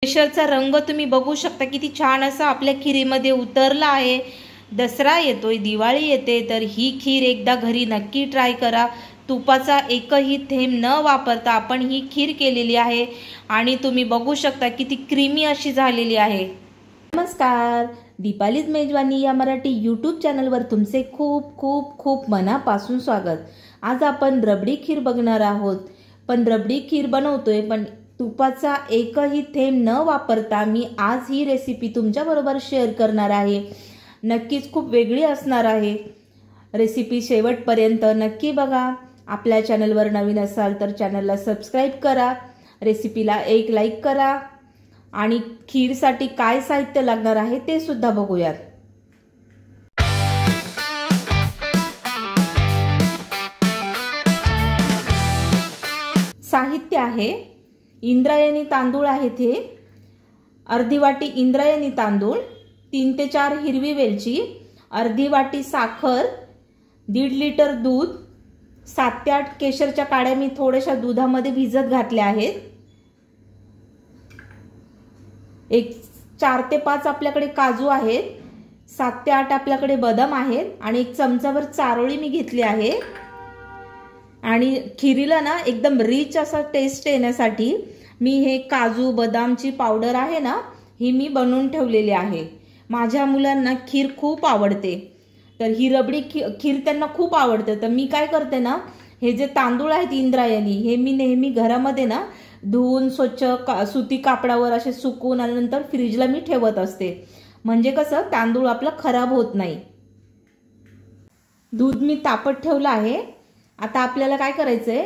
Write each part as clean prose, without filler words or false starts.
केशरचा रंग तुम्ही बघू शकता किती छान असा आपल्या खिरीमध्ये उतरला आहे। दसरा येतोय, दिवाळी येते, तर ही खीर एकदा घरी नक्की ट्राय करा। तुपाचा एकही थेंब न वापरता आपण ही खीर केलेली आहे आणि तुम्ही बघू शकता किती क्रीमी अशी झालेली आहे। नमस्कार, दीपालीज मेजवानी या मराठी यूट्यूब चॅनलवर तुमचे खूप खूप खूप मनापासून स्वागत। आज आपण रबडी खीर बघणार आहोत। पण रबडी खीर बनवतोय पण तुपाचा एकही थेंब न वापरता मी आज ही रेसिपी तुमच्याबरोबर शेअर करणार आहे। नक्कीच खूप वेगळी असणार आहे। रेसिपी शेवटपर्यंत नक्की बघा। आपल्या चॅनलवर नवीन असाल तर चॅनलला सबस्क्राइब करा, रेसिपीला एक लाईक करा आणि खीरसाठी काय साहित्य लागणार आहे ते सुद्धा बघूयात। साहित्य आहे इंद्रायणी तांदूळ आहेत, हे अर्धी वाटी इंद्रायणी तांदूळ, 3 ते 4 हिरवी वेलची, अर्धी वाटी साखर, 1.5 लिटर दूध, 7 ते 8 केशरच्या काड्या मी थोड्याशा दुधामध्ये भिजत घातल्या आहेत, एक 4 ते 5 आपल्याकडे काजू आहेत, 7 ते 8 आपल्याकडे बदाम आहेत आणि 1 चमचाभर चारोळी मी घेतली आहे। आणि खिरीला ना एकदम रिच असा टेस्ट येण्यासाठी मी हे काजू बदामची पावडर आहे ना, ही मी बनवून ठेवलेली आहे। माझ्या मुलांना खीर खूप आवडते, तर ही रबडी खीर त्यांना खूप आवडते। तर मी काय करते ना, हे जे तांदूळ आहेत इंद्रायणी, हे मी नेहमी घरामध्ये ना धुवून स्वच्छ सुती कापडावर असे सुकवून आणि नंतर फ्रीजला मी ठेवत असते, म्हणजे कसं तांदूळ आपलं खराब होत नाही। दूध मी तापत ठेवलं आहे। आता आपल्याला काय करायचंय,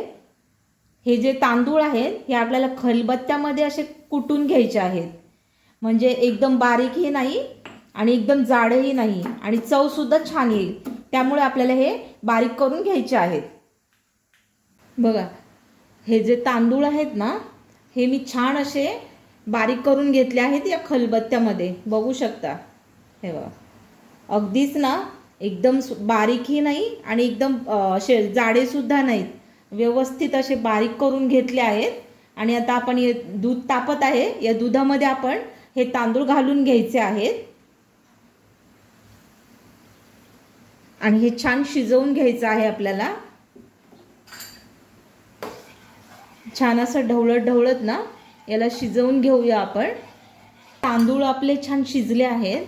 हे जे तांदूळ आहेत हे आपल्याला खलबत्त्यामध्ये असे कुटून घ्यायचे आहेत, म्हणजे एकदम बारीकही नाही आणि एकदम जाडही नाही आणि चव सुद्धा छान येईल, त्यामुळे आपल्याला हे बारीक करून घ्यायचे आहेत। बघा, हे जे तांदूळ आहेत ना, हे मी छान असे बारीक करून घेतले आहेत या खलबत्त्यामध्ये, बघू शकता। हे बघा, अगदीच ना एकदम बारीकही नाही आणि एकदम असे जाडे सुद्धा नाहीत, व्यवस्थित असे बारीक करून घेतले आहेत। आणि आता आपण हे दूध तापत आहे, या दुधामध्ये आपण हे तांदूळ घालून घ्यायचे आहेत आणि हे छान शिजवून घ्यायचं आहे आपल्याला। छान असं ढवळत ढवळत ना याला शिजवून घेऊया आपण। तांदूळ आपले छान शिजले आहेत,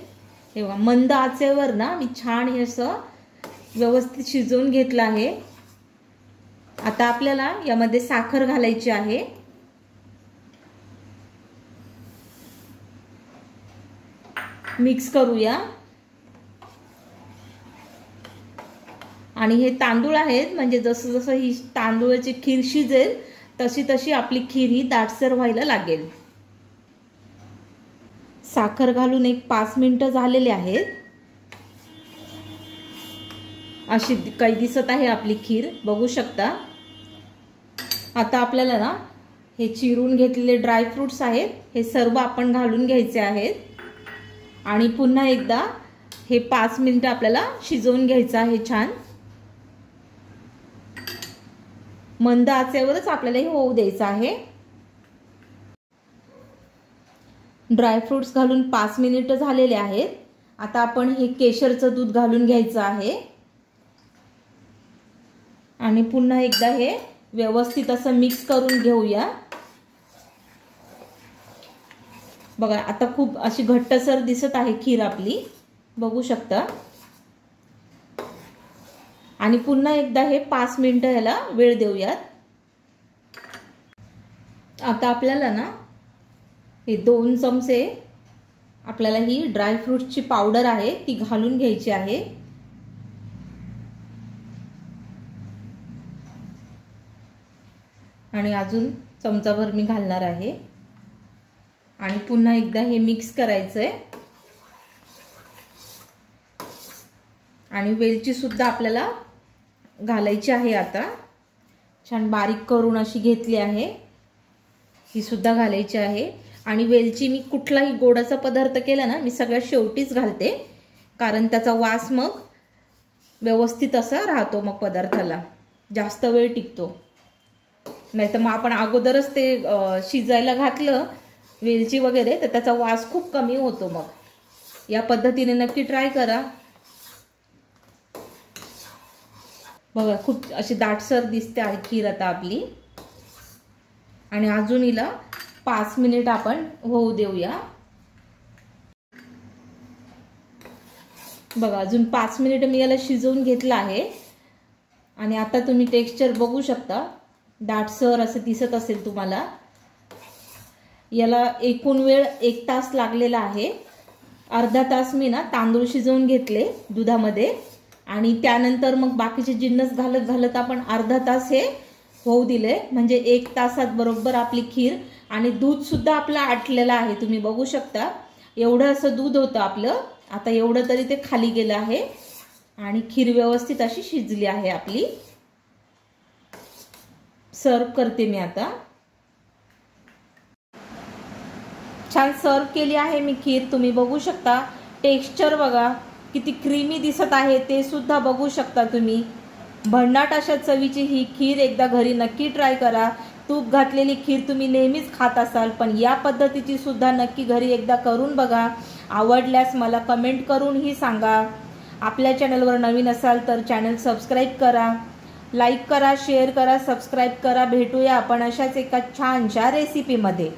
हे बघा, मंद आचेवर ना मी छान हे असं व्यवस्थित शिजवून घेतलं आहे। आता आपल्याला यामध्ये साखर घालायची आहे। मिक्स करूया आणि हे तांदूळ आहेत, म्हणजे जसं जसं ही तांदूळाची खीर शिजेल तशी तशी आपली खीर ही दाटसर व्हायला लागेल। साखर घालून एक 5 मिनिटं झालेले आहेत, अशी काही दिसत आहे आपली खीर, बघू शकता। आता आपल्याला ना हे चिरून घेतलेले ड्रायफ्रुट्स आहेत हे सर्व आपण घालून घ्यायचे आहेत आणि पुन्हा एकदा हे 5 मिनिटं आपल्याला शिजवून घ्यायचं आहे। छान मंद आचेवरच आपल्याला हे होऊ द्यायचं आहे। ड्रायफ्रुट्स घालून 5 मिनिटं झालेले आहेत। आता आपण हे केशरचं दूध घालून घ्यायचं आहे आणि पुन्हा एकदा हे व्यवस्थित असं मिक्स करून घेऊया। बघा, आता खूप अशी घट्टसर दिसत आहे खीर आपली, बघू शकता। आणि पुन्हा एकदा हे 5 मिनिटं याला वेळ देऊयात। आता आपल्याला ना हे 2 चमचे आपल्याला ही ड्रायफ्रुट्सची पावडर आहे ती घालून घ्यायची आहे। आणि अजून चमचाभर मी घालणार आहे आणि पुन्हा एकदा हे मिक्स करायचंय। आणि वेलची सुद्धा आपल्याला घालायची आहे। आता छान बारीक करून अशी घेतली आहे, ही सुद्धा घालायची आहे। आणि वेलची मी कुठलाही गोडाचा पदार्थ केला ना, मी सगळ्यात शेवटीच घालते, कारण त्याचा वास मग व्यवस्थित असा राहतो, मग पदार्थाला जास्त वेळ टिकतो। नाहीतर मग आपण अगोदरच ते शिजायला घातलं वेलची वगैरे, तर त्याचा वास खूप कमी होतो. मग या पद्धतीने नक्की ट्राय करा. बघा खूप अशी दाटसर दिसते आहे खीर आता आपली. आणि अजून हिला 5 मिनिट आपण होऊ देऊया. बघा अजून 5 मिनिट मी याला शिजवून घेतलं आहे. आणि आता तुम्ही टेक्स्चर बघू शकता, दाटसर असं दिसत असेल तुम्हाला. याला एकूण वेळ 1 तास लागलेला आहे. अर्धा तास मी ना तांदूळ शिजवून घेतले दुधामध्ये आणि त्यानंतर मग बाकीचे जिन्नस घालत घालत आपण अर्धा तास हे होऊ दिले. म्हणजे 1 तासात बरोबर आपली खीर. आणि दूध सुद्धा आपलं आटलेलं आहे, तुम्ही बघू शकता. एवढं असं दूध होतं आपलं. आता एवढं तरी ते खाली गेलं आहे आणि खीर व्यवस्थित अशी शिजली आहे आपली. सर्व करते मी आता. छान सर्व केली आहे मी खीर. तुम्ही बघू शकता टेक्स्चर बघा किती क्रीमी दिसत आहे, ते सुद्धा बघू शकता तुम्ही. भन्नाट अशा चवीची ही खीर एकदा घरी नक्की ट्राय करा. तूप घातलेली खीर तुम्ही नेहमीच खात असाल, पण या पद्धतीची सुद्धा नक्की घरी एकदा करून बघा. आवडल्यास मला कमेंट करूनही सांगा. आपल्या चॅनलवर नवीन असाल तर चॅनल सबस्क्राईब करा, लाईक करा, शेअर करा, सबस्क्राईब करा. भेटूया आपण अशाच एका छानशा रेसिपीमध्ये.